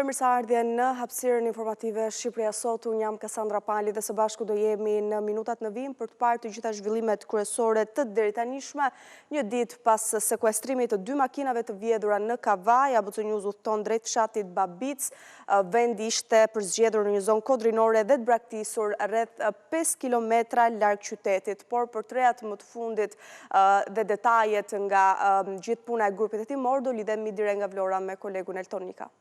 Përshëndetje, mirëseardhje në hapësirën informative Shqipëria Sot. Unë jam Kasandra Pali dhe së bashku do jemi në minutat në vim për të parë të gjitha zhvillimet kryesore të deritanishme. Një ditë pas sekuestrimit të 2 makinave të vjedhura në Kavaj, ABC News udhëton drejt fshatit Babic. Vendi ishte përzgjedhur në një zonë kodrinore dhe të braktisur rreth 5 kilometra larg qytetit. Por portretat më të fundit dhe detajet nga gjithë puna e grupit hetimor do lidhemi direkt nga Vlora me kolegun Elton Nika.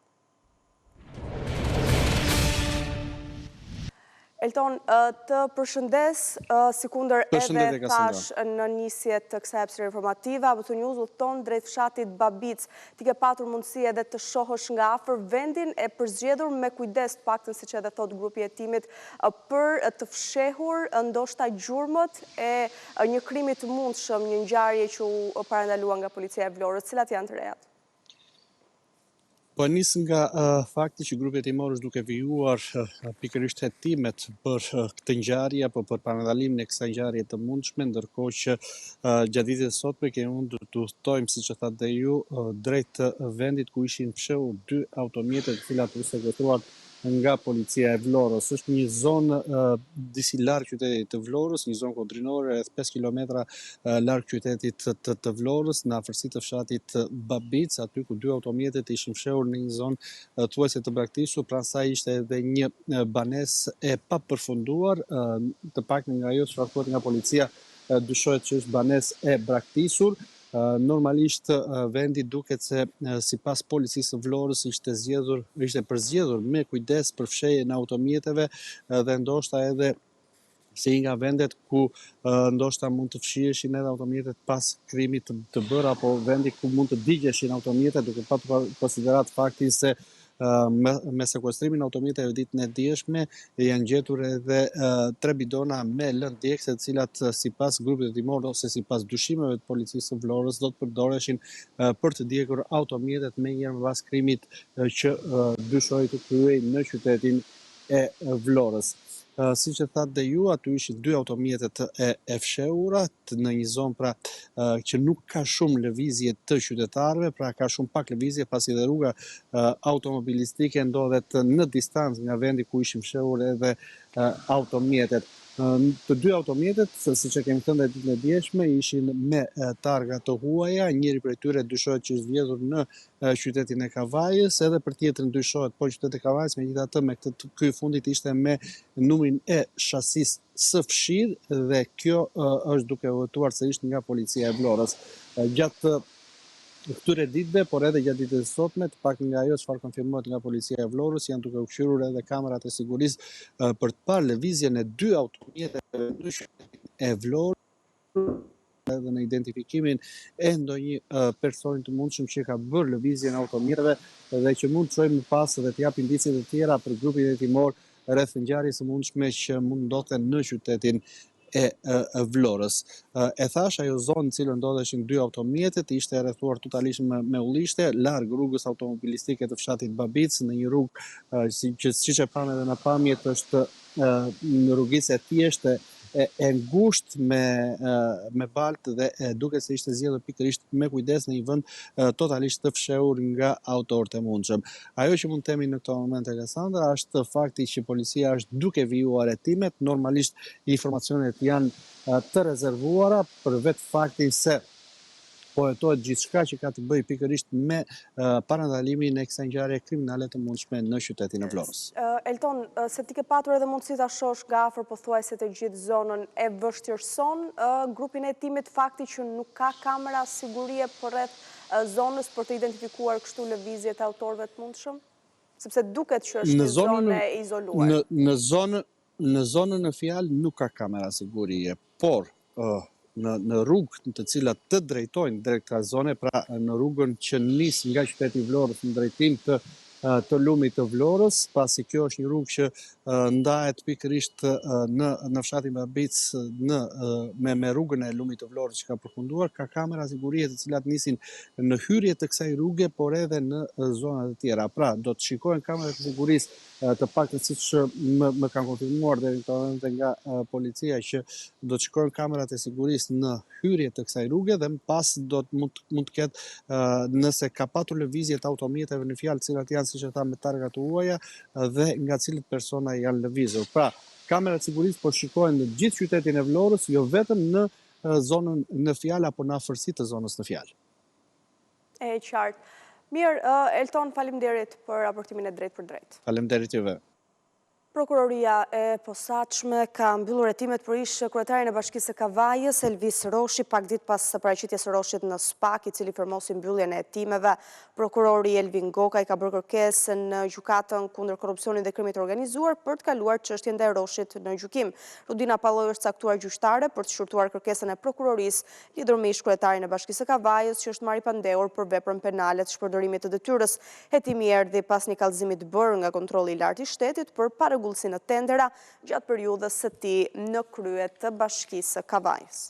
Elton, të përshëndes, sikundër edhe thash në nisje të kësaj hapësire informative, ABC News udhëton drejt fshatit Babic. Ti ke patur mundësi edhe të shohësh nga afër vendin e përzgjedhur me kujdes, të paktën siç edhe thot grupi i hetimit, për të fshehur ndoshta gjurmët e një krimi të mundshëm, një ngjarje që u parandalua nga policia e Vlorës. Cilat janë të rejat? Po nis nga fakti që grupi hetimor është duke vijuar pikërisht hetimet për këtë ngjarje apo për parandalimin e kësaj ngjarje të mundshme, ndërkohë që gjatë ditës sotme kemi mundur të udhtojmë, siç e thatë dhe ju, drejt vendit ku ishin fshehur 2 automjete të cilat u sekuestruan nga policia e Vlorës. Është një zonë disi larg qytetit të Vlorës, një zonë kodrinore rreth 5 kilometra larg qytetit të Vlorës, në afërsi të fshatit Babic, aty ku 2 automjetet ishin fshehur në një zonë thuajse të braktisur, pranë saj ishte edhe një banesë e papërfunduar, të paktën nga ajo që raportohet nga policia, dyshohet që është banesë e braktisur. Normalisht vendi duket se sipas policisë së Vlorës ishte përzgjedhur me kujdes për fshehjen e automjeteve dhe ndoshta edhe si nga vendet ku ndoshta mund të fshiheshin edhe automjetet pas krimit të bërë, apo vendi ku mund të digjeshin automjetet, duke patur konsiderat faktin se me sekuestrimin e automjeteve ditën e dieshme janë gjetur edhe 3 bidona me lëndë djegëse, të cilat sipas grupit hetimor ose sipas dyshimeve të policisë së Vlorës do të përdoreshin për të djegur automjetet me njëherë pas krimit që dyshohej të kryej në qytetin e Vlorës. Siç e thatë dhe ju, aty ishin 2 automjetet e fshehura në një zonë pra që nuk ka shumë lëvizje të qytetarëve, pra ka shumë pak lëvizje, pasi dhe rruga automobilistike ndodhet në distancë nga vendi ku ishin fshehur edhe automjetet. Të 2 automjetet, siç e kemi thënë ditën e dieshme, ishin me targa të huaja, njëri prej tyre dyshohet që është vjedhur në qytetin e Kavajës, edhe për tjetrën dyshohet po qyteti i Kavajës, megjithatë me ky fundit ishte me numrin e shasisë së fshirë dhe kjo është duke udhëtuar sërish nga policia e Vlorës. Gjatë këtyre ditëve, por edhe gjatë ditës sotme, të paktën nga ajo çfarë konfirmohet nga policia e Vlorës, janë duke u kthyer edhe kamerat e sigurisë për të parë lëvizjen e 2 automjeteve në qytetin e Vlorës, edhe në identifikimin e ndonjë personi të mundshëm që ka bërë lëvizjen e automjeteve dhe që mund të çojë më pas dhe të japë indicie të tjera për grupin hetimor rreth ngjarjes së mundshme që mund ndodhte në qytetin e Vlorës. E thash, ajo zonë në cilën ndodheshin 2 automjetet ishte e rrethuar totalisht me ullishte, larg rrugës automobilistike të fshatit Babic, në një rrugë që siç e pamë edhe në pamjet është në rrugisë e thjeshtë e ngushtë me baltë dhe duket se ishte zgjedhur pikërisht me kujdes në një vend totalisht të fshehur nga autorët e mundshëm. Ajo që mund të themi në këtë moment, Alessandra, është fakti që policia është duke vijuar hetimet. Normalisht informacionet janë të rezervuara për vetë faktin se po hetohet gjithçka që ka të bëjë pikërisht me parandalimin e kësaj ngjarje kriminale të mundshme në qytetin e Vlorës. Elton, se ti ke patur edhe mundësi ta shohësh nga afër pothuajse të gjithë zonën, e vështirëson grupin e hetimit fakti që nuk ka kamera sigurie përreth zonës për të identifikuar kështu lëvizjet e autorëve të mundshëm? Sepse duket që është një zonë e izoluar. Në zonën në fjalë nuk ka kamera sigurie, por në rrugë të cilat të drejtojnë drejt kësaj zone, pra në rrugën që nis nga qyteti i Vlorës në drejtim të lumit të Vlorës, pasi kjo është një rrugë që ndahet pikërisht në fshatin Babic me rrugën e lumit të Vlorës që ka përfunduar, ka kamera sigurie të cilat nisin në hyrje të kësaj rruge, por edhe në zona të tjera. Pra, do të shikohen kamerat e sigurisë të paktën siç më kanë konfirmuar deri në këtë moment nga policia që do të shkojnë kamerat e sigurisë në hyrje të kësaj rruge dhe më pas mund të ketë nëse ka patur lëvizje të automjeteve në fjalë, cilat janë siç e tha me targat të huaja dhe nga cilët persona janë lëvizur. Pra, kamerat e sigurisë po shikojnë në gjithë qytetin e Vlorës, jo vetëm në zonën në fjalë apo në afërsi të zonës në fjalë. E qartë. Mirë, Elton, faleminderit për raportimin e drejt për drejt. Faleminderit juve. Prokuroria e posaçme ka mbyllur hetimet për ish kryetarin e Bashkisë së Kavajës, Elvis Roshi, pak ditë pas paraqitjes së Roshit në SPAK, i cili firmosi mbylljen e hetimeve. Prokurori Elvin Gokaj ka bërë kërkesë në gjykatën kundër korrupsionit dhe krimit të organizuar për të kaluar çështjen ndaj Roshit në gjykim. Rudina Palloj është caktuar gjyqtare për të shkurtuar kërkesën e prokurorisë lidhur me ish kryetarin e Bashkisë së Kavajës, që është marrë i pandehur për veprën penale të shpërdorimit të detyrës. Hetimi erdhi pas një kallëzimi të bërë nga kontrolli i lartë i shtetit për paregullsi në tendera gjatë periudhës së tij në krye të Bashkisë së Kavajës.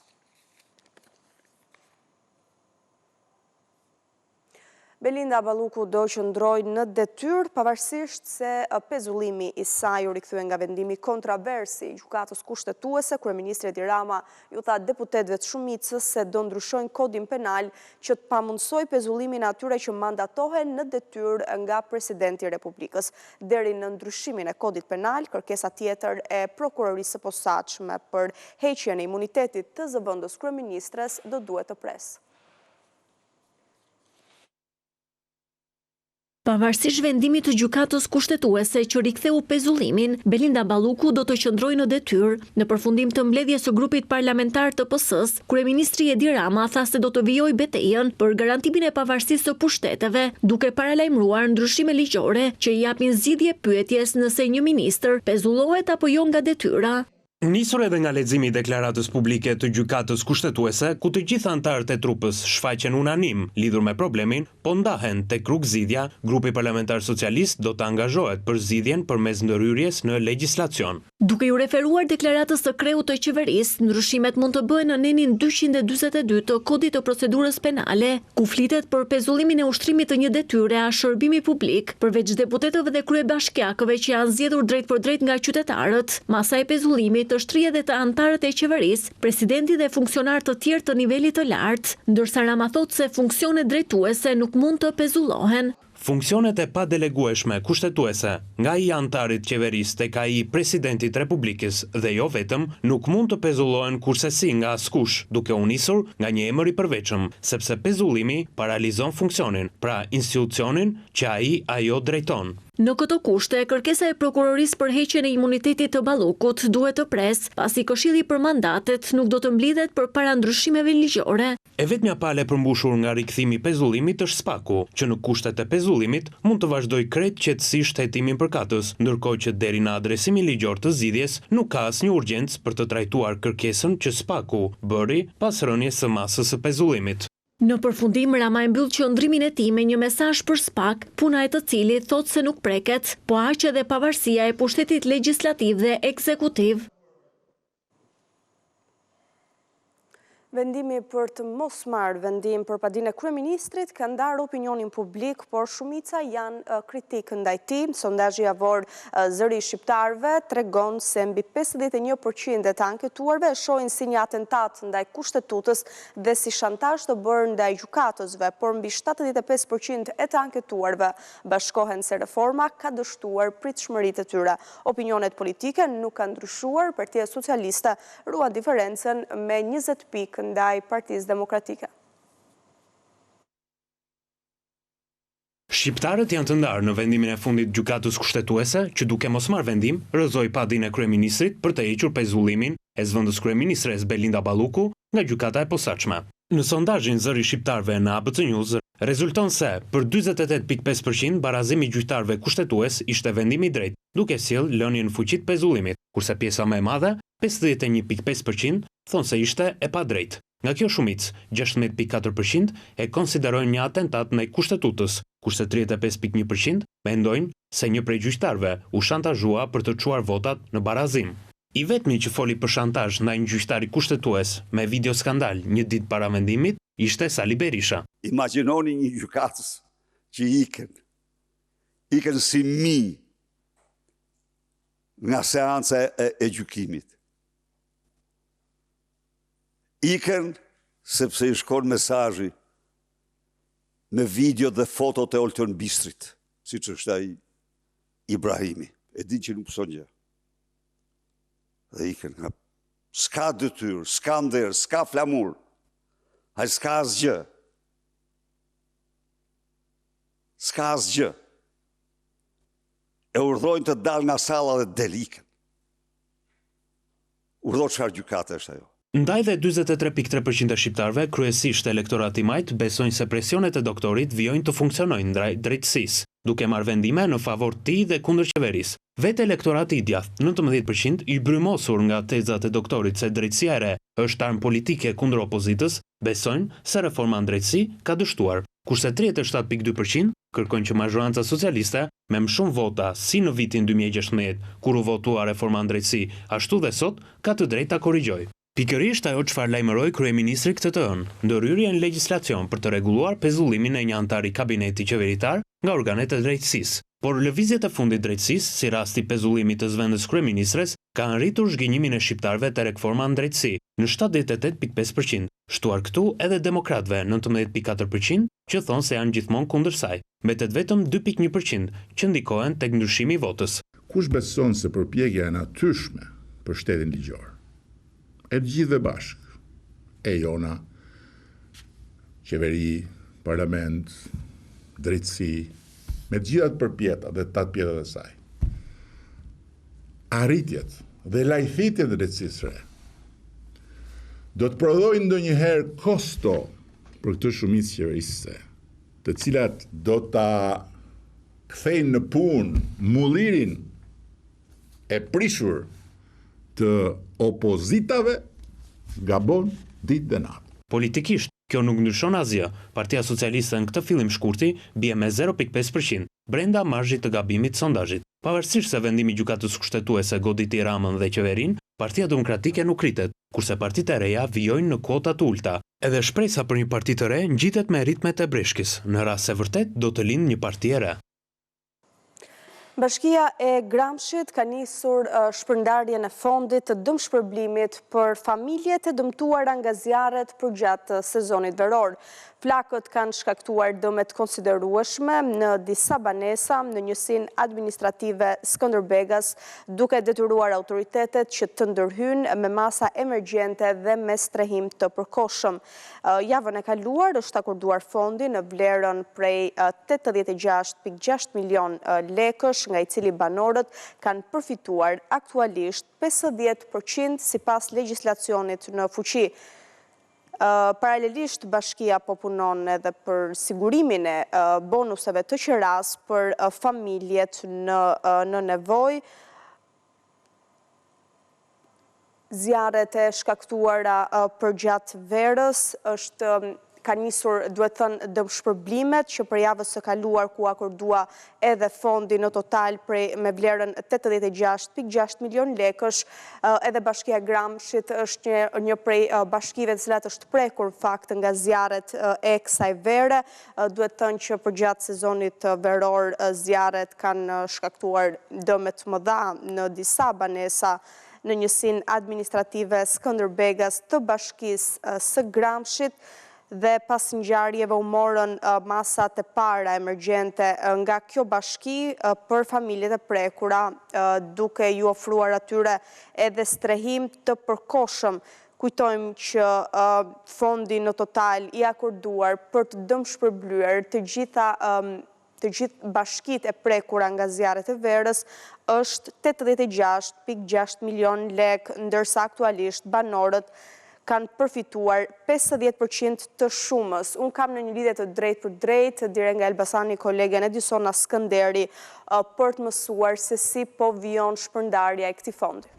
Belinda Balluku do qëndrojë në detyrë pavarësisht se pezullimi i saj u rikthye nga vendimi kontroversi i gjykatës kushtetuese. Kryeministri Edi Rama ju tha deputetëve të shumicës se do ndryshojnë kodin penal që të pamundsojë pezullimin atyre që mandatohen në detyrë nga presidenti i Republikës. Deri në ndryshimin e kodit penal, kërkesa tjetër e prokurorisë së posaçme për heqjen e imunitetit të zëvendës kryeministres do duhet të presë. Pavarësisht vendimit të gjykatës kushtetuese që riktheu pezullimin, Belinda Balluku do të qëndrojë në detyrë. Në përfundim të mbledhjes së grupit parlamentar të PS-s, kryeministri Edi Rama tha se do të vijojë betejën për garantimin e pavarësisë së pushteteve, duke paralajmëruar ndryshime ligjore që i japin zgjidhje pyetjes nëse një ministër pezullohet apo jo nga detyra. Nisur edhe nga leximi i deklaratës publike të gjykatës kushtetuese, ku të gjithë anëtarët e trupës shfaqen unanim lidhur me problemin, po ndahen tek rrugëzidhja, grupi parlamentar socialist do të angazhohet për zgjidhjen përmes ndërhyrjes në legjislacion. Duke ju referuar deklaratës së kreut të qeverisë, ndryshimet mund të bëhen në nenin 242 të Kodit të Procedurës Penale, ku flitet për pezullimin e ushtrimit të një detyre a shërbimi publik, përveç deputetëve dhe kryebashkiakëve që janë zgjedhur drejt për drejt nga qytetarët. Masa e pezullimit është rri edhe të anëtarët e qeverisë, presidenti dhe funksionar të tjerë të nivelit të lartë, ndërsa Rama thotë se funksionet drejtuese nuk mund të pezullohen. Funksionet e padelegueshme kushtetuese nga i anëtarit qeverisë tek ai i presidentit Republikës dhe jo vetëm nuk mund të pezullohen kurse si nga askush, duke u nisur nga një emër i përveçëm, sepse pezullimi paralizon funksionin, pra institucionin që ajo drejton. Në këto kushte, kërkesa e prokurorisë për heqjen e imunitetit të Ballukut duhet të presë, pasi Këshilli për mandatet nuk do të mblidhet përpara ndryshimeve ligjore. E vetmja palë e përmbushur nga rikthimi i pezullimit është SPAK-u, që në kushtet e pezullimit mund të vazhdojë krejt qetësisht hetimin përkatës, ndërkohë që deri në adresimin ligjor të zgjidhjes nuk ka asnjë urgjencë për të trajtuar kërkesën që SPAK-u bëri pas rënies së masës së pezullimit. Në përfundim, Rama e mbyll qëndrimin e tij me një mesazh për SPAK, puna e të cilit thotë se nuk preket, po aq edhe pavarësia e pushtetit legjislativ dhe ekzekutiv. Vendimi për të mos marrë vendim për padinë e kryeministrit ka ndarë opinionin publik, por shumica janë kritik ndaj tij. Sondazhi javor Zëri i shqiptarëve tregon se mbi 51% e të anketuarve e shohin si një atentat ndaj kushtetutës dhe si shantazh të bërë ndaj gjykatësve, por mbi 75% e të anketuarve bashkohen se reforma ka dështuar pritshmëritë e tyre. Opinionet politike nuk kanë ndryshuar, Partia Socialiste ruan diferencën me 20 pikë ndaj Partisë Demokratike. Shqiptarët janë të ndarë në vendimin e fundit gjykatës kushtetuese, që duke mos marrë vendim, rrëzoi padinë e kryeministrit për të hequr pezullimin e zëvendës kryeministres Belinda Balluku nga gjykata e posaçme. Në sondazhin Zëri i shqiptarëve në ABC News rezulton se për 48.5% barazimi i gjyqtarëve kushtetues ishte vendimi i drejtë, duke sjell lënien në fuqi të pezullimit, kurse pjesa më e madhe, 51.5%, thonë se ishte e padrejtë. Nga kjo shumicë, 16.4% e konsiderojnë një atentat ndaj kushtetutës, kurse 35.1% mendojnë se një prej gjyqtarëve u shantazhua për të çuar votat në barazim. I vetmi që foli për shantazh ndaj një gjyqtari kushtetues me video skandal një ditë para vendimit ishte Sali Berisha. Imagjinoni një gjykatës që iken si mi nga seanca e gjykimit. Ikën sepse i shkon mesazhi me video dhe fotot e Oltën Bistrit, siç është ai Ibrahimi. E di që nuk pëson gjë. Dhe ikën nga s'ka detyrë, s'ka nder, s'ka flamur. Ai s'ka asgjë. S'ka asgjë. E urdhojnë të dalë nga salla dhe delikën. Urdhoj çfarë gjykate është ajo. Ndaj dhe 43.3% e shqiptarëve, kryesisht elektorati majt, besojnë se presionet e doktorit vijojnë të funksionojnë ndaj drejtësisë, duke marrë vendime në favor të tij dhe kundër qeverisë. Vetë elektorati i djathtë, 19%, i brymosur nga tezat e doktorit se drejtësia e re është armë politike kundër opozitës, besojnë se reforma në drejtësi ka dështuar, kurse 37.2% kërkojnë që mazhoranca socialiste me më shumë vota si në vitin 2016, kur u votua reforma në drejtësi, ashtu dhe sot ka të drejtë ta korrigjojë. Pikërisht ajo çfarë lajmëroi kryeministri këtë të hënë, ndërhyrje në legjislacion për të rregulluar pezullimin e një antari kabineti qeveritar nga organet e drejtësisë. Por lëvizjet e fundit drejtësisë, si rasti pezullimit të zëvendës kryeministres, ka ngritur zhgënjimin e shqiptarëve te reforma në drejtësi në 78.5%, shtuar këtu edhe demokratëve 19.4% që thonë se janë gjithmonë kundër saj. Mbetet vetëm 2.1% që ndikohen tek ndryshimi i votës. Kush beson se përpjekja e natyrshme për shtetin ligjor e gjithë dhe bashkë, e jona, qeveri, parlament, drejtësi, me gjithat përpjetat dhe tatë pjetat e saj, arritjet dhe lajthitjet dhe drejtësisë re, do të prodhojnë ndonjëherë kosto për këtë shumicë qeverisëse, të cilat do ta kthejnë në punë mullirin e prishur të opozitave, gabon ditë dhe natë. Politikisht, kjo nuk ndryshon asgjë. Partia Socialiste në këtë fillim shkurti bie me 0.5% brenda marzhit të gabimit të sondazhit. Pavarësisht se vendimi i gjykatës kushtetuese goditi Ramën dhe qeverinë, Partia Demokratike nuk rritet, kurse partitë e reja vijojnë në kuota të ulta. Edhe shpresa për një parti të re ngjitet me ritmet e breshkis. Në rast se vërtet do të lindë një parti e re. Bashkia e Gramshit ka nisur shpërndarjen e fondit të dëmshpërblimit për familjet e dëmtuara nga zjarret përgjatë sezonit veror. Flakët kanë shkaktuar dëme të konsiderueshme në disa banesa në njësinë administrative Skënderbegas, duke detyruar autoritetet që të ndërhyjnë me masa emergjente dhe me strehim të përkohshëm. Javën e kaluar është akorduar fondi në vlerën prej 86.6 milion lekësh, nga i cili banorët kanë përfituar aktualisht 50% sipas legjislacionit në fuqi. Paralelisht, bashkia po punon edhe për sigurimin e bonuseve të qeras për familjet në nevojë. Zjarret e shkaktuara përgjatë verës ka nisur, duhet thënë, dëmshpërblimet që për javës së kaluar ku akordua edhe fondi në total me vlerën 86.6 milion lekësh. Edhe Bashkia e Gramshit është një prej bashkive të cilat është prekur fakt nga zjarret e kësaj vere. Duhet thënë që përgjatë sezonit veror zjarret kanë shkaktuar dëme të mëdha në disa banesa në njësinë administrative Skënderbegas të bashkisë së Gramshit, dhe pas ngjarjeve u morën masat e para emergjente nga kjo bashki për familjet e prekura, duke ju ofruar atyre edhe strehim të përkohshëm. Kujtojmë që fondi në total i akorduar për të dëmshpërblyer të gjithë bashkit e prekura nga zjarret e verës është 86.6 milion lek, ndërsa aktualisht banorët kanë përfituar 50% të shumës. Unë kam në një lidhje të drejt për drejt, dire nga Elbasani, kolegen Edisona Skënderi, për të mësuar se si po vijon shpërndarja e këtij fondi.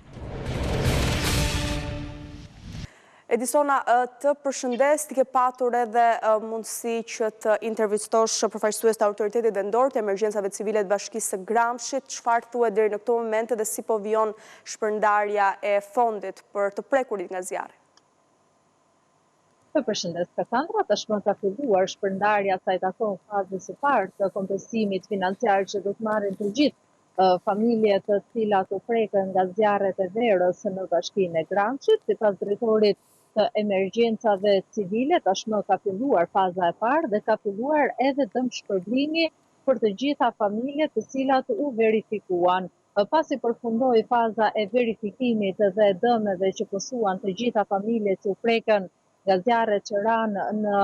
Edisona, të përshëndes, ti ke patur edhe mundësi që të intervistosh përfaqësues të autoritetit vendor të emergjencave civile të bashkisë së Gramshit. Çfarë thuhet deri në këto momente dhe si po vijon shpërndarja e fondit për të prekurit nga zjarri? Përshëndes Kassandra, tashmë ka filluar shpërndarja sa i takon fazës së parë të kompensimit financiar që do të marrin të gjithë familje të cilat u prekën nga zjarret e verës në Bashkinë e Gramshit. Sipas drejtorit të emergjencave civile, tashmë ka filluar faza e parë dhe ka filluar edhe dëmshpërblimi për të gjitha familjet të cilat u verifikuan. Pasi përfundoi faza e verifikimit dhe dëmeve që pësuan të gjitha familjet që u prekën nga zjarret që ranë në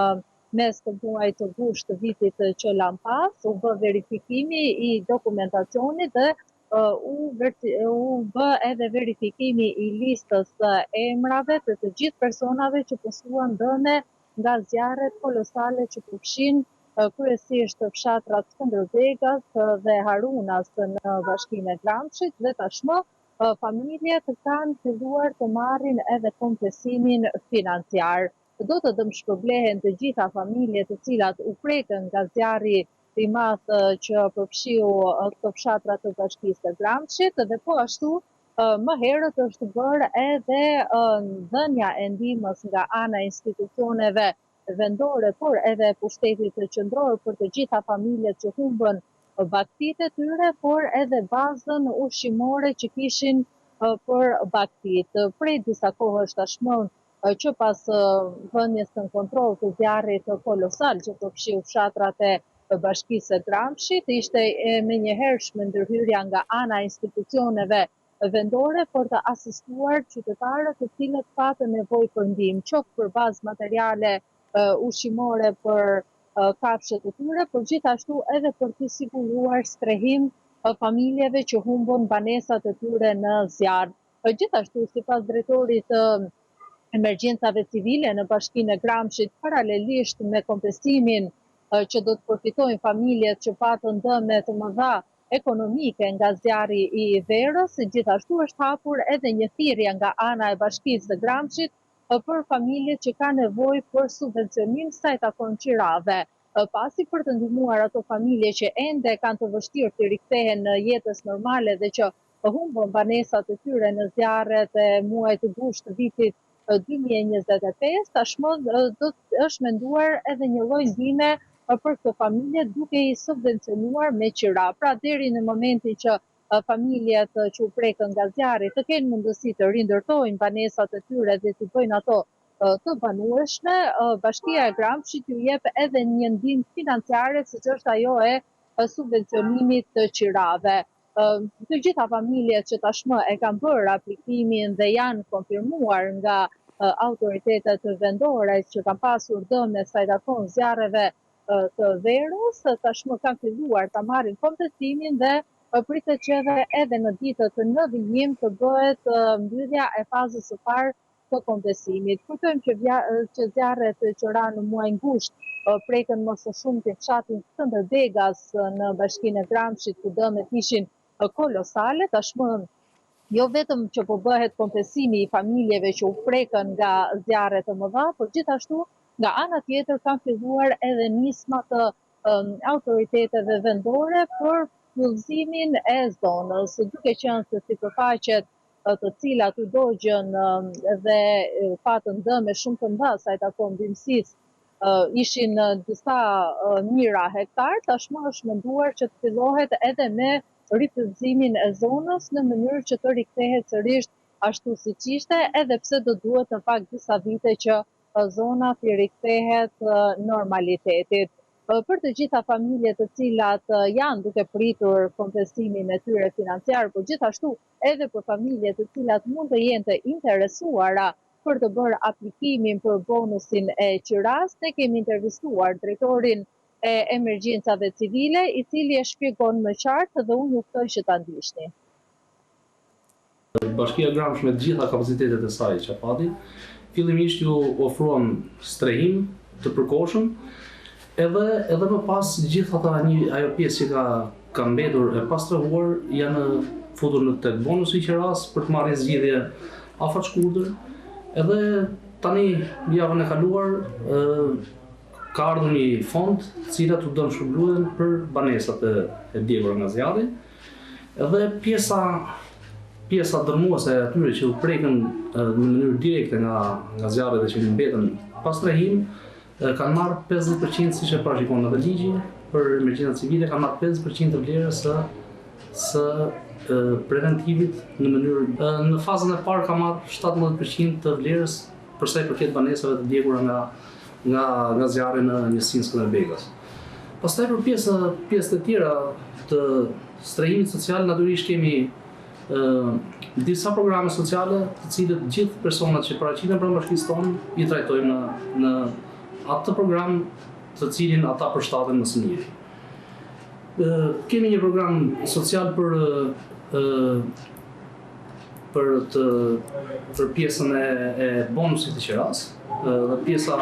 mes të muajit të gusht të vitit që lan pas, u bë verifikimi i dokumentacionit dhe u bë edhe verifikimi i listës së emrave të gjithë personave që pësuan dëme nga zjarret kolosale që përfshin kryesisht fshatrat Skënderbegas dhe Harunas në Bashkinë e Gramshit dhe tashmë familjet kanë filluar të marrin edhe kompensimin financiar. Do të dëmshpërblehen të gjitha familjet të cilat u prekën nga zjarri i madh që përfshiu këto fshatra të Bashkisë së Gramshit dhe po ashtu më herët është bërë edhe dhënia e ndihmës nga ana e institucioneve vendore, por edhe pushtetit qendror për të gjitha familjet që humbën bagtitë e tyre, por edhe bazën ushqimore që kishin për bagtitë. Prej disa kohësh tashmë që pas vënies në kontroll të zjarrit kolosal që përfshiu fshatrat e Bashkisë së Gramshit, ishte menjëhershme ndërhyrja nga ana e institucioneve vendore për të asistuar qytetarët të cilët patën nevojë për ndihmë, qoftë për bazë materiale ushqimore për kafshët e tyre, por gjithashtu edhe për të siguruar strehim familjeve që humbën banesat e tyre në zjarr. Gjithashtu, sipas drejtorit të emergjencave civile në Bashkinë e Gramshit, paralelisht me kompensimin që do të përfitojnë familjet që patën dëme të mëdha ekonomike nga zjarri i verës, gjithashtu është hapur edhe një thirrje nga ana e Bashkisë së Gramshit për familjet që kanë nevojë për subvencionim sa i takon qirave, pasi për të ndihmuar ato familje që ende kanë të vështirë të rikthehen në jetës normale dhe që humbën banesat e tyre në zjarret e muajit të gusht të vitit 2025, tashmë është menduar edhe një lloj ndihme për këto familje duke i subvencionuar me qira. Pra deri në momentin që familjet që u prekën nga zjarri të kenë mundësi të rindërtojnë banesat e tyre dhe të bëjnë ato të banueshme, Bashkia e Gramshit ju jep edhe një ndihmë financiare, siç është ajo e subvencionimit të qirave. Të gjitha familjet që tashmë e kanë bërë aplikimin dhe janë konfirmuar nga autoritetet vendore që kanë pasur dëme sa i takon zjarreve të verës, tashmë kanë filluar ta marrin kompensimin dhe pritet që edhe në ditët në vijim të bëhet mbyllja e fazës së parë të kompensimit. Kujtojmë që zjarret që ranë në muajin gusht prekën më së shumti fshatin Skënderbegas në Bashkinë e Gramshit, ku dëmet ishin kolosale. Tashmë jo vetëm që po bëhet kompensimi i familjeve që u prekën nga zjarret të mëdha, por gjithashtu nga ana tjetër kanë filluar edhe nisma të autoriteteve vendore për fillzimin e zonës, duke qenë se sipërfaqet të cilat u dogjën dhe patën dëme shumë të mëdha sa i takon ndihmësisë ishin disa mijëra hektar, tashmë është menduar që të fillohet edhe me rifillzimin e zonës në mënyrë që të rikthehet sërish ashtu siç ishte, edhe pse do duhet në fakt disa vite që zona të rikthehet normalitetit. Për të gjitha familjet të cilat janë duke pritur kompensimin e tyre financiar, por gjithashtu edhe për familjet të cilat mund të jenë të interesuara për të bërë aplikimin për bonusin e qiras, ne kemi intervistuar drejtorin e emergjencave civile, i cili e shpjegon më qartë dhe unë ju ftoj që ta ndiqni. Bashkia e Gramshit me të gjitha kapacitetet e saj që pati, fillimisht ju ofruan strehim të përkohshëm, edhe më pas gjithë ajo pjesë që ka mbetur e pastruar janë futur në tek bonusi i qiras për të marrë zgjidhje afat shkurtër. Edhe tani javën e kaluar ka ardhur një fond, të cilat u dëmshpërbluhen për banesat e djegura nga zjarri. Edhe pjesa dërmuese e atyre që u prekën në mënyrë direkte nga zjarri dhe që mbetën pas strehim, kanë marrë 50% siç e parashikon edhe ligji për emergjencat civile, kanë marrë 50% të vlerës së preventivit në mënyrë në fazën e parë ka marrë 17% të vlerës për sa i përket banesave të djegura nga zjarri në njësinë Skënderbegës. Pastaj për pjesë të tjera të strehimit social natyrisht kemi disa programe sociale të cilët gjithë personat që paraqiten pranë bashkisë tonë i trajtojmë në atë program të cilin ata përshtaten më së miri. Kemi një program social për pjesën e bonusit të qeras, dhe pjesa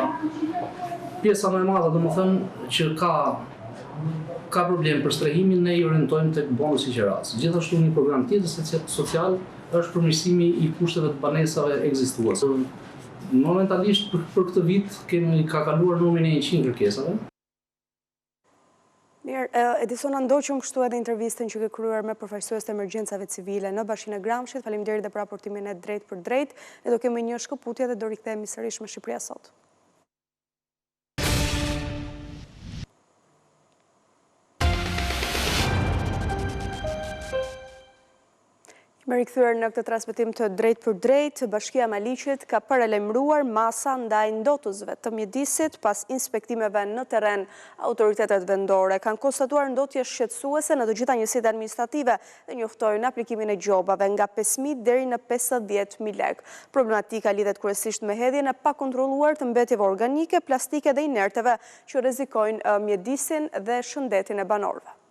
më e madhe, domethënë që ka problem për strehimin, ne i orientojmë tek bonusi i qeras. Gjithashtu një program tjetër social është përmirësimi i kushteve të banesave ekzistuese. Momentalisht për këtë vit ka kaluar numrin e 100 kërkesave. Mirë, Edisona, ndoqëm kështu edhe intervistën që ke kryer me përfaqësues të emergjencave civile në Bashkinë e Gramshit. Faleminderit dhe për raportimin e drejt për drejt. Ne do kemi një shkëputje dhe do rikthehemi sërish me Shqipëria Sot. Me rikthyer në këtë transmetim të drejt për drejt, Bashkia e Maliqit ka paralajmëruar masa ndaj ndotësve të mjedisit pas inspektimeve në terren. Autoritetet vendore kanë konstatuar ndotje shqetësuese në të gjitha njësitë administrative dhe njoftojnë aplikimin e gjobave nga 5.000 deri në 50.000 lekë. Problematika lidhet kryesisht me hedhjen e pakontrolluar të mbetjeve organike, plastike dhe inerteve që rrezikojnë mjedisin dhe shëndetin e banorëve.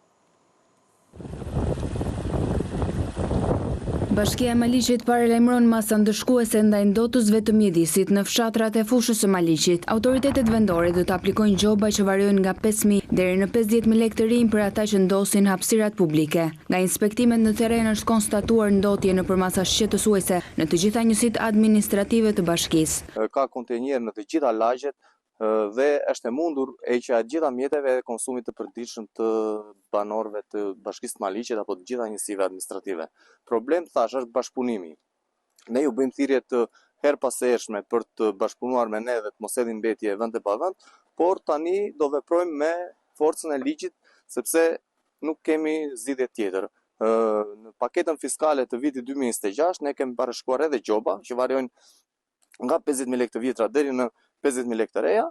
Bashkia e Maliqit paralajmëron masa ndëshkuese ndaj ndotësve të mjedisit në fshatrat e fushës së Maliqit. Autoritetet vendore do të aplikojnë gjoba që varojnë nga 5.000 deri në 50.000 lekë të rinj për ata që ndosin hapësirat publike. Nga inspektimet në terren është konstatuar ndotje nëpër masa shqetësuese në të gjitha njësitë administrative të bashkisë. Ka kontenjer në të gjitha lagjet dhe është e mundur heqja e gjitha mjeteve e konsumit të përditshëm të banorëve të Bashkisë Maliqit apo të gjitha njësive administrative. Problem thash është bashkëpunimi. Ne ju bëjmë thirrje të herpasershme për të bashkëpunuar me ne dhe të mos hedhin mbetje vend e pa vend, por tani do veprojmë me forcën e ligjit sepse nuk kemi zgjidhje tjetër. Në paketën fiskale të vitit 2026 ne kemi parashkuar edhe gjoba që variojnë nga 50.000 lekë të vjetra deri në 50.000 lekë të reja.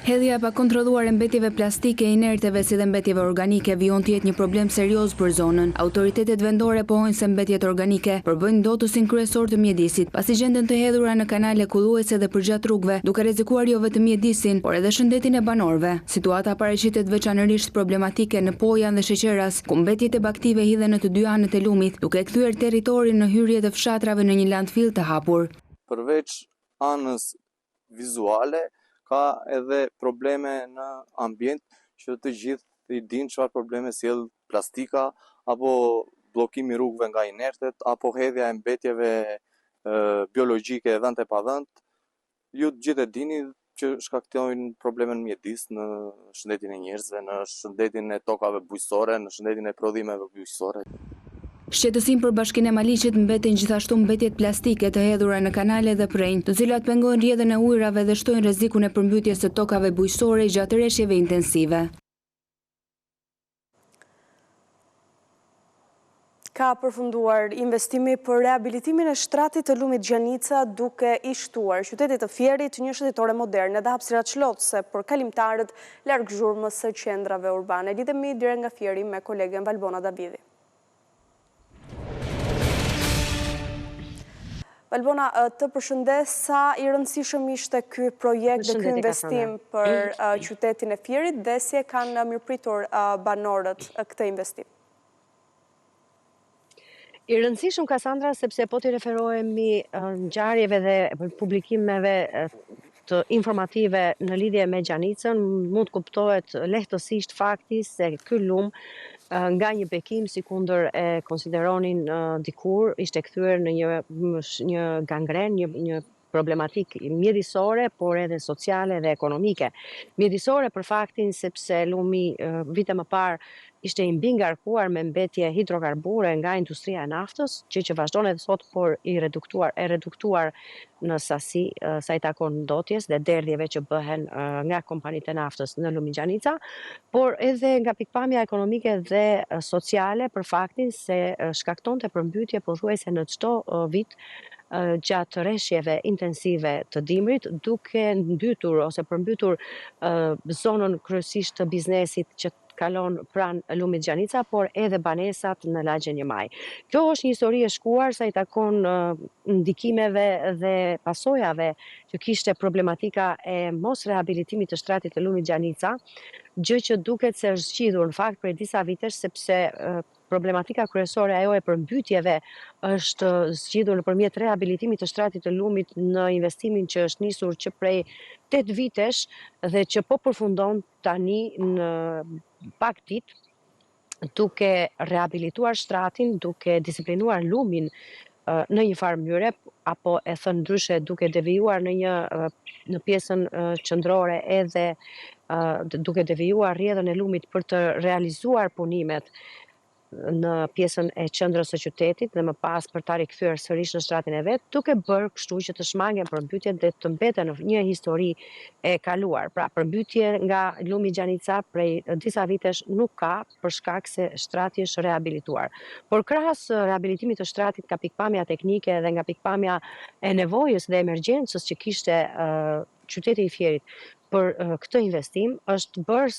Hedhja pa kontrolluar e mbetjeve plastike e inerteve si dhe mbetjeve organike vijon të jetë një problem serioz për zonën. Autoritetet vendore pohojnë se mbetjet organike përbëjnë ndotësin kryesor të mjedisit, pasi gjenden të hedhura në kanale kulluese dhe përgjat rrugëve, duke rrezikuar jo vetëm mjedisin, por edhe shëndetin e banorëve. Situata paraqitet veçanërisht problematike në Pojan dhe Sheqeras, ku mbetjet e baktive hidhen në të dy anët e lumit, duke kthyer territorin në hyrje të fshatrave në një landfill të hapur. Përveç anës vizuale, ka edhe probleme në ambient që të gjithë i dinë çfarë probleme sjell plastika apo bllokimi i rrugëve nga inertet apo hedhja e mbetjeve biologjike vend e pa vend. Ju të gjithë e dini që shkaktojnë probleme në mjedis, në shëndetin e njerëzve, në shëndetin e tokave bujqësore, në shëndetin e prodhimeve bujqësore. Shqetësim për Bashkinë e Maliqit mbeten gjithashtu mbetjet plastike të hedhura në kanale dhe prenjë, të cilat pengojnë rrjedhën e ujrave dhe shtojnë rrezikun e përmbytjes së tokave bujqësore gjatë rreshjeve intensive. Ka përfunduar investimi për rehabilitimin e shtratit të lumit Gjanica duke i shtuar qytetit të Fierit një shëndetore moderne dhe hapësira çlotëse për kalimtarët larg zhurmës së qendrave urbane. Lidhemi direkt nga Fieri me kolegen Valbona Davidi. Valbona, të përshëndes, sa i rëndësishëm ishte ky projekt dhe ky investim për qytetin e Fierit dhe si e kanë mirëpritur banorët këtë investim? I rëndësishëm, Kasandra, sepse po të referohemi ngjarjeve dhe publikimeve të informative në lidhje me Gjanicën, mund të kuptohet lehtësisht fakti se ky lum nga një bekim si kundër e konsideronin dikur, ishte kthyer në një gangren, një problematik mjedisore, por edhe sociale dhe ekonomike. Mjedisore për faktin sepse lumi vite më parë ishte i mbi ngarkuar me mbetje hidrokarbure nga industria e naftës, që vazhdon edhe sot, por e reduktuar në sasi sa i takon ndotjes dhe derdhjeve që bëhen nga kompanitë e naftës në Lumigjanica, por edhe nga pikpamja ekonomike dhe sociale për faktin se shkaktonte përmbytje pothuajse në çdo vit gjatë rreshjeve intensive të dimrit, duke mbytur ose përmbytur zonën kryesisht të biznesit që kalon pranë Lumigjanica, por edhe banesat në lagjen e Maj. Kjo është një histori e shkuar sa i takon ndikimeve dhe pasojave që kishte problematika e mos rehabilitimit të shtratit të Lumigjanica, gjë që duket se është zgjidhur në fakt prej disa vitesh, sepse problematika kryesore ajo e përmbytjeve është zgjidhur nëpërmjet rehabilitimit të shtratit të lumit në investimin që është nisur që prej 8 vitesh dhe që po përfundon tani në pak ditë, duke rehabilituar shtratin, duke disiplinuar lumin në një farë mënyre, apo e thënë ndryshe duke devijuar në pjesën qendrore edhe duke devijuar rrjedhën e lumit për të realizuar punimet në pjesën e qendrës së qytetit dhe më pas për ta rikthyer sërish në shtratin e vet, duke bërë kështu që të shmangen përmbytjet dhe të mbeten në një histori e kaluar. Pra, përmbytje nga Lumigjanica prej disa vitesh nuk ka për shkak se shtrati është rehabilituar. Por krahas rehabilitimit të shtratit nga pikpamja teknike dhe nga pikpamja e nevojës dhe emergjencës që kishte qyteti i Fierit për këtë investim, është bërë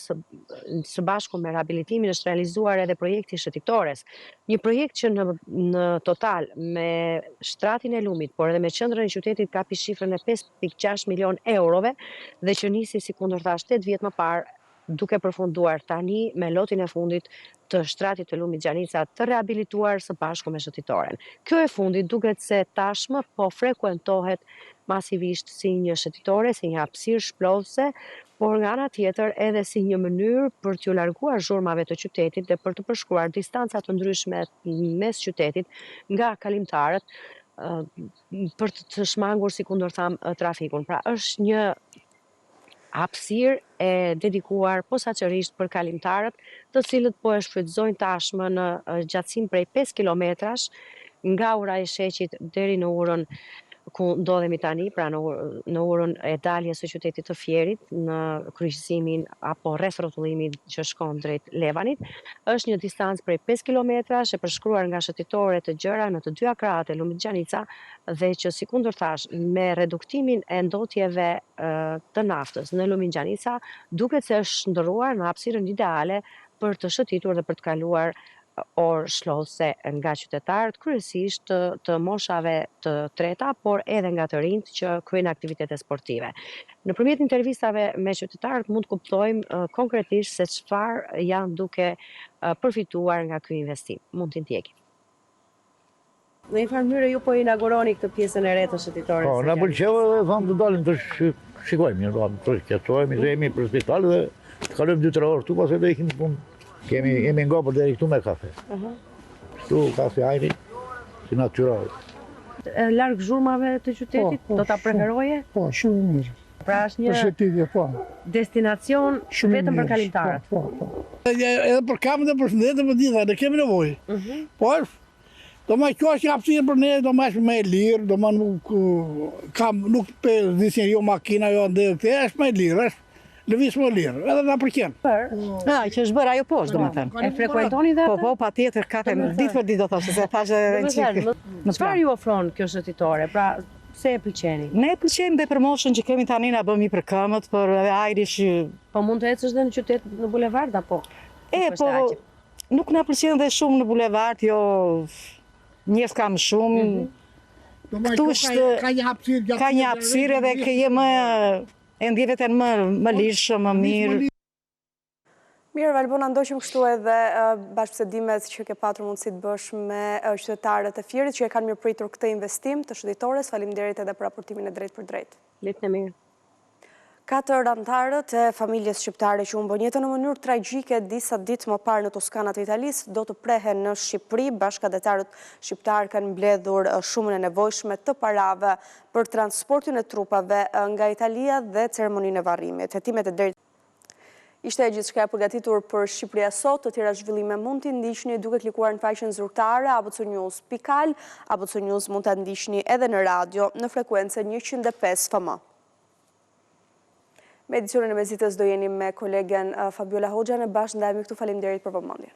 së bashku me rehabilitimin është realizuar edhe projekti shëtitores. Një projekt që në total me shtratin e lumit, por edhe me qendrën e qytetit kapi shifrën e 5.6 milion eurove dhe që nisi si kundërthash 8 vjet më parë, duke përfunduar tani me lotin e fundit të shtratit të Lumigjanica të rehabilituar së bashku me shëtitoren. Kjo e fundit duket se tashmë po frekuentohet masivisht si një shëtitore, si një hapësirë shplodhëse, por nga ana tjetër edhe si një mënyrë për t'ju larguar zhurmave të qytetit dhe për të përshkruar distanca të ndryshme mes qytetit nga kalimtarët për të shmangur si kundër tham trafikun. Pra është një hapësirë e dedikuar posaçërisht për kalimtarët, të cilët po e shfrytëzojnë tashmë në gjatësim prej 5 kilometrash nga ura e Sheqit deri në urën ku ndodhemi tani, pra në urën e daljes së qytetit të Fierit, në kryqëzimin apo rreth rrotullimit që shkon drejt Levanit, është një distancë prej 5 kilometrash e përshkruar nga shëtitore të gjëra në të dyja krahat e Lumigjanica dhe që si kundërthash me reduktimin e ndotjeve të naftës në Lumigjanica, duket se është ndërruar në hapësirën ideale për të shëtitur dhe për të kaluar orë shlodhëse nga qytetarët, kryesisht të moshave të treta, por edhe nga të rinjt që kryejnë aktivitete sportive. Nëpërmjet intervistave me qytetarët mund të kuptojmë konkretisht se çfarë janë duke përfituar nga ky investim. Mund t'i ndjekim. Në një farë mënyrë ju po inauguroni këtë pjesën e re të shëtitores. Po, na pëlqeu dhe thamë të dalim të shikojmë, të qetësohemi, të jemi për spital dhe të kalojmë 2-3 orë këtu, pastaj do ikim punë. Jemi nga për deri këtu me kafe. Këtu kafe ajri, si natyral. Larg zhurmave të qytetit, do ta preferoje? Po, shumë mirë. Pra është një përshëtitje, po. Destinacion vetëm për kalimtarët. Po. Edhe për kamë dhe për shëndet dhe për gjitha, ne kemi nevojë. Po është, do ma kjo është hapësirë për ne, do ma është me lirë, do ma nuk për disin jo makina, jo ndë, është me lirë, është. Lëviz më lirë, edhe nga përqenë. Që është bërë ajo poshtë, do më thënë. E frekuentoni dhe? Po, pa tjetër, kafe, ditë për ditë do thosë, se thashë edhe në qikë. Çfarë ju ofron kjo shëtitore? Pra, se e pëlqeni? Ne e pëlqeni dhe për moshën që kemi tani na bëmi për këmët, për edhe ajri që... Po mund të ecësh dhe në qytet në bulevard, apo? Po, nuk na pëlqen dhe shumë në bulevard, jo... Njës kam shumë... Këtu është... Ka një hapësirë edhe këje më... E ndjevet e më lishë, më mirë. Mirë, Valbona, ndoqim kështu edhe bashkësedimet që ke patur mundësi të bësh me qytetarët e Fierit që e kanë mirëpritur këtë investim të shëtitores. Faleminderit edhe për raportimin e drejt për drejt. Ditën e mirë. 4 anëtarët e familjes shqiptare që humbën jetën në mënyrë tragjike disa ditë më parë në Toskanat e Italisë do të prehen në Shqipëri. Bashkëdhetarët shqiptarë kanë mbledhur shumën e nevojshme të parave për transportin e trupave nga Italia dhe ceremoninë e varrimit. Hetimet e drejtë Ishte e gjithçka e përgatitur për Shqipëria sot, të tjera zhvillime mund t'i ndiqni duke klikuar në faqen zyrtare abcnews.al. ABC News mund t'a ndiqni edhe në radio në frekuencën 105 FM. Me edicionin e Mezitës do jeni me kolegen Fabiola Hoxha, në bashkë ndajemi këtu, faleminderit për vëmendjen.